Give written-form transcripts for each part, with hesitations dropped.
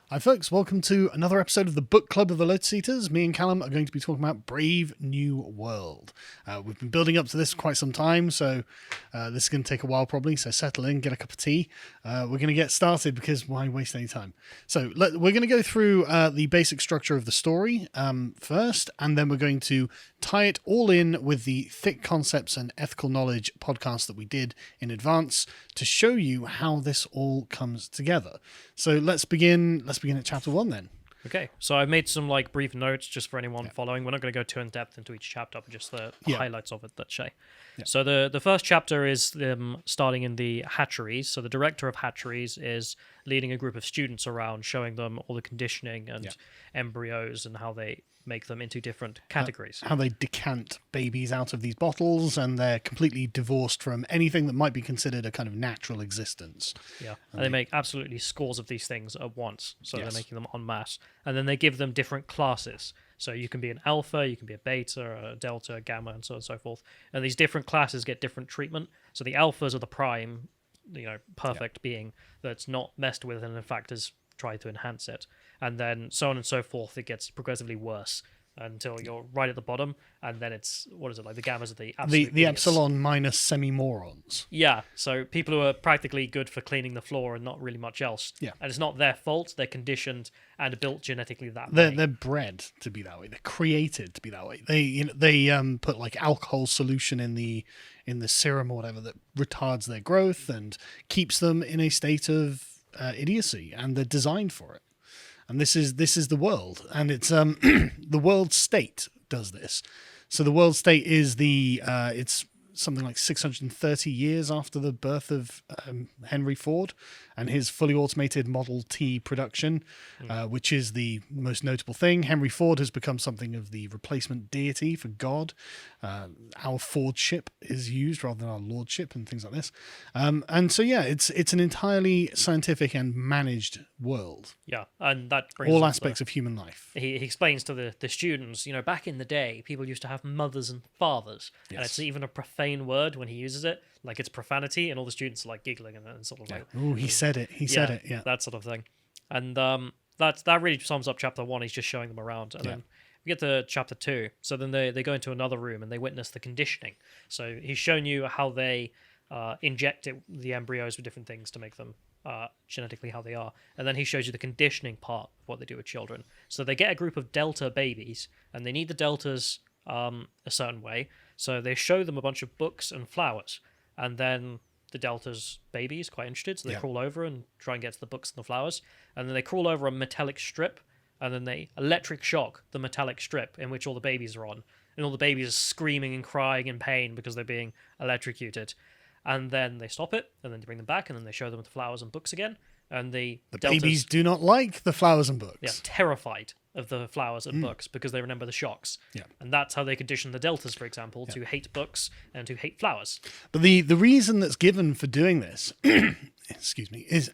Hi folks, welcome to another episode of the Book Club of the Lotus Eaters. Me and Callum are going to be talking about Brave New World. We've been building up to this for quite some time, so this is going to take a while probably, so settle in, get a cup of tea. We're going to get started because why waste any time? So we're going to go through the basic structure of the story first, and then we're going to tie it all in with the Thick Concepts and Ethical Knowledge podcast that we did in advance to show you how this all comes together. So let's begin at chapter 1 then. Okay, so I've made some brief notes just for anyone following. We're not going to go too in depth into each chapter, but just the highlights of it, let's say. Yeah. So the first chapter is them starting in the hatcheries. So the director of hatcheries is leading a group of students around, showing them all the conditioning and embryos and how they make them into different categories. How they decant babies out of these bottles, and they're completely divorced from anything that might be considered a kind of natural existence. Yeah, and they make absolutely scores of these things at once, so they're making them en masse. And then they give them different classes. So you can be an alpha, you can be a beta, a delta, a gamma, and so on and so forth. And these different classes get different treatment. So the alphas are the prime, perfect being that's not messed with and in fact has tried to enhance it. And then so on and so forth, it gets progressively worse until you're right at the bottom, and then it's, what is it, like the gammas are the absolute the idiots. epsilon minus semi-morons. Yeah, so people who are practically good for cleaning the floor and not really much else. Yeah. And it's not their fault, they're conditioned and built genetically that way. They're bred to be that way, they're created to be that way. They put like alcohol solution in the serum or whatever that retards their growth and keeps them in a state of idiocy, and they're designed for it. And this is the world, and it's the world state does this. So the world state is it's something like 630 years after the birth of Henry Ford and his fully automated Model T production, which is the most notable thing. Henry Ford has become something of the replacement deity for God. Our Fordship is used rather than our lordship and things like this. And so, it's an entirely scientific and managed world. Yeah, and that brings all aspects of human life. He explains to the students, back in the day, people used to have mothers and fathers. Yes. And it's even a profane word when he uses it, like it's profanity, and all the students are like giggling and sort of like, oh, he said it. He said it. Yeah, that sort of thing. And that really sums up chapter 1. He's just showing them around, and then we get to chapter 2. So then they go into another room and they witness the conditioning. So he's shown you how they inject the embryos with different things to make them genetically how they are, and then he shows you the conditioning part of what they do with children. So they get a group of delta babies, and they need the deltas a certain way. So they show them a bunch of books and flowers, and then the deltas babies quite interested, so they crawl over and try and get to the books and the flowers, and then they crawl over a metallic strip, and then they electric shock the metallic strip in which all the babies are on, and all the babies are screaming and crying in pain because they're being electrocuted. And then they stop it, and then they bring them back, and then they show them the flowers and books again. And the deltas, babies do not like the flowers and books. Yeah, terrified of the flowers and books because they remember the shocks. Yeah. And that's how they condition the deltas, for example, to hate books and to hate flowers. But the reason that's given for doing this, excuse me, is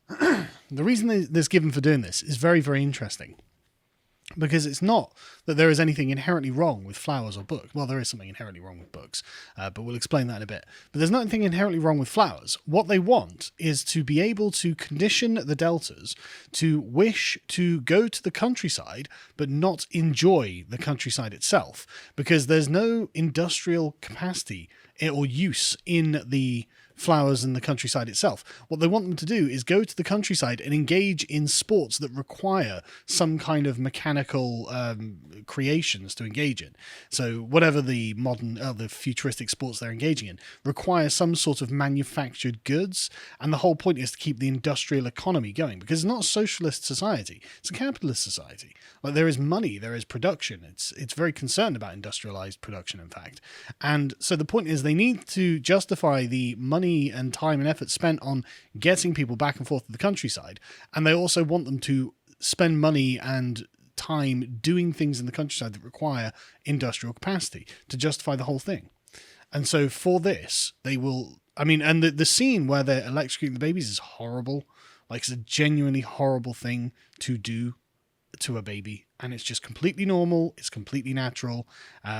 the reason that's given for doing this is very, very interesting. Because it's not that there is anything inherently wrong with flowers or books. Well, there is something inherently wrong with books, but we'll explain that in a bit. But there's nothing inherently wrong with flowers. What they want is to be able to condition the deltas to wish to go to the countryside, but not enjoy the countryside itself, because there's no industrial capacity or use in the flowers in the countryside itself. What they want them to do is go to the countryside and engage in sports that require some kind of mechanical creations to engage in. So whatever the modern, the futuristic sports they're engaging in require some sort of manufactured goods, and the whole point is to keep the industrial economy going, because it's not a socialist society, it's a capitalist society. Like, there is money, there is production. It's very concerned about industrialized production, in fact. And so the point is they need to justify the money and time and effort spent on getting people back and forth to the countryside, and they also want them to spend money and time doing things in the countryside that require industrial capacity to justify the whole thing. And so for this, they will, and the scene where they're electrocuting the babies is horrible. Like, it's a genuinely horrible thing to do to a baby, and it's just completely normal. It's completely natural.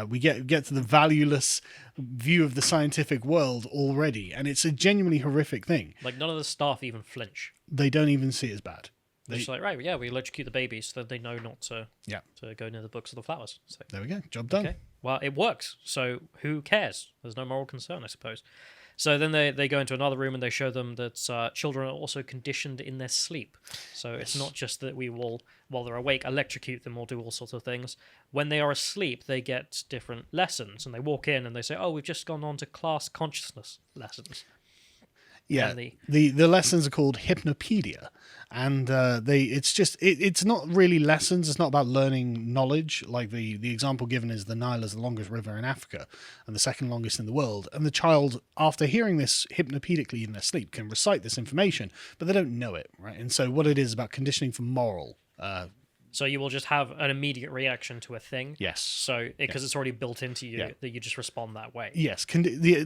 We get to the valueless view of the scientific world already, and it's a genuinely horrific thing. Like, none of the staff even flinch. They don't even see it as bad. It's like, right, yeah, we electrocute the babies so that they know not to Yeah. to go near the books or the flowers. So There we go. Job done. okay, well, it works. So who cares? There's no moral concern, I suppose. So then they go into another room and they show them that children are also conditioned in their sleep. So it's not just that we will, while they're awake, electrocute them or do all sorts of things. When they are asleep, they get different lessons, and they walk in and they say, "Oh, we've just gone on to class consciousness lessons." Yeah, And the lessons are called hypnopedia, and it's not really lessons. It's not about learning knowledge. Like the example given is the Nile is the longest river in Africa and the second longest in the world. And the child, after hearing this hypnopedically in their sleep, can recite this information, but they don't know it, right? And so what it is about conditioning for moral. So you will just have an immediate reaction to a thing. Yes. So because it's already built into you that you just respond that way. Yes, the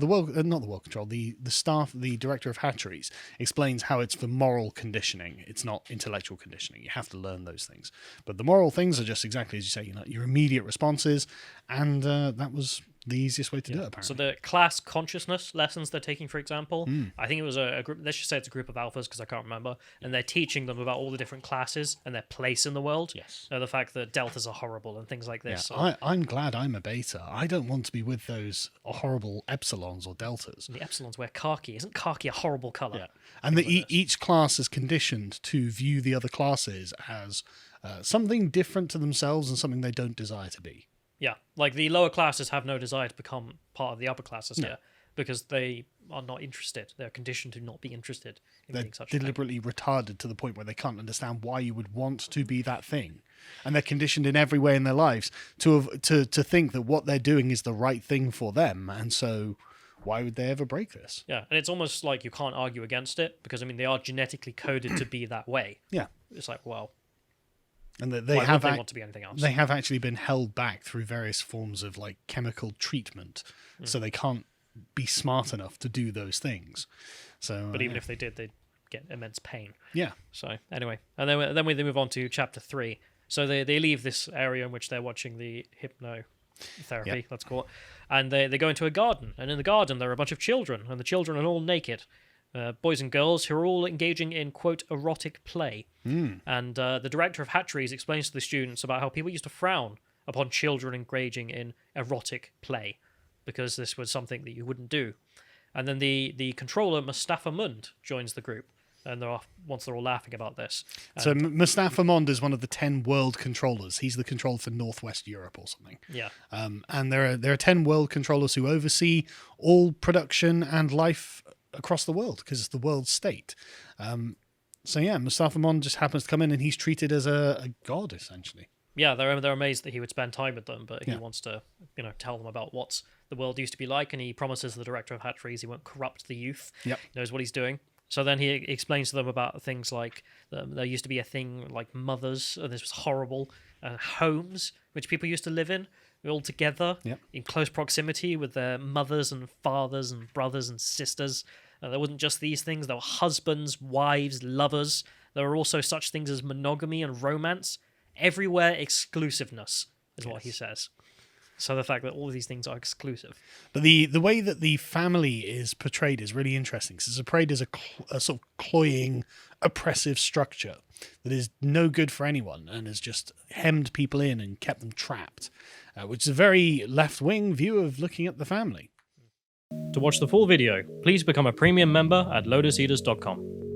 world, not the world control, the staff, the director of hatcheries explains how it's for moral conditioning. It's not intellectual conditioning. You have to learn those things, but the moral things are just exactly as you say. Your immediate responses, and that was the easiest way to do it. Apparently. So the class consciousness lessons they're taking, for example, I think it was a group. Let's just say it's a group of alphas because I can't remember, and they're teaching them about all the different classes and their place in the world. Yes. The fact that deltas are horrible and things like this. Yeah, I'm glad I'm a beta. I don't want to be with those horrible epsilons or deltas. The epsilons wear khaki. Isn't khaki a horrible color? Yeah. And each class is conditioned to view the other classes as something different to themselves and something they don't desire to be. Yeah, like the lower classes have no desire to become part of the upper classes here because they are not interested. They're conditioned to not be interested in being such a thing. Deliberately retarded to the point where they can't understand why you would want to be that thing. And they're conditioned in every way in their lives to think that what they're doing is the right thing for them. And so why would they ever break this? Yeah, and it's almost like you can't argue against it because, I mean, they are genetically coded to be that way. Yeah. It's like, well... And why would they want to be anything else? They have actually been held back through various forms of like chemical treatment, so they can't be smart enough to do those things. So, but even if they did, they'd get immense pain. Yeah. So anyway, and then we move on to chapter 3. So they leave this area in which they're watching the hypnotherapy, let's call it, and they go into a garden, and in the garden there are a bunch of children, and the children are all naked. Boys and girls who are all engaging in, quote, erotic play. And the director of hatcheries explains to the students about how people used to frown upon children engaging in erotic play because this was something that you wouldn't do. And then the controller, Mustafa Mund, joins the group. And once they're all laughing about this. So Mustafa Mond is one of the 10 world controllers. He's the controller for Northwest Europe or something. Yeah. And there are 10 world controllers who oversee all production and life across the world because it's the world state. So yeah, Mustafa Mond just happens to come in and he's treated as a god essentially. Yeah, they're amazed that he would spend time with them, but he wants to, tell them about what the world used to be like, and he promises the director of hatcheries he won't corrupt the youth. Yep. He knows what he's doing. So then he explains to them about things like there used to be a thing like mothers, and this was horrible, homes which people used to live in all together in close proximity with their mothers and fathers and brothers and sisters. There wasn't just these things. There were husbands, wives, lovers. There were also such things as monogamy and romance. Everywhere exclusiveness is what he says. So the fact that all of these things are exclusive. But the way that the family is portrayed is really interesting because it's portrayed as a sort of cloying, oppressive structure that is no good for anyone and has just hemmed people in and kept them trapped, which is a very left-wing view of looking at the family. To watch the full video, please become a premium member at lotuseaters.com.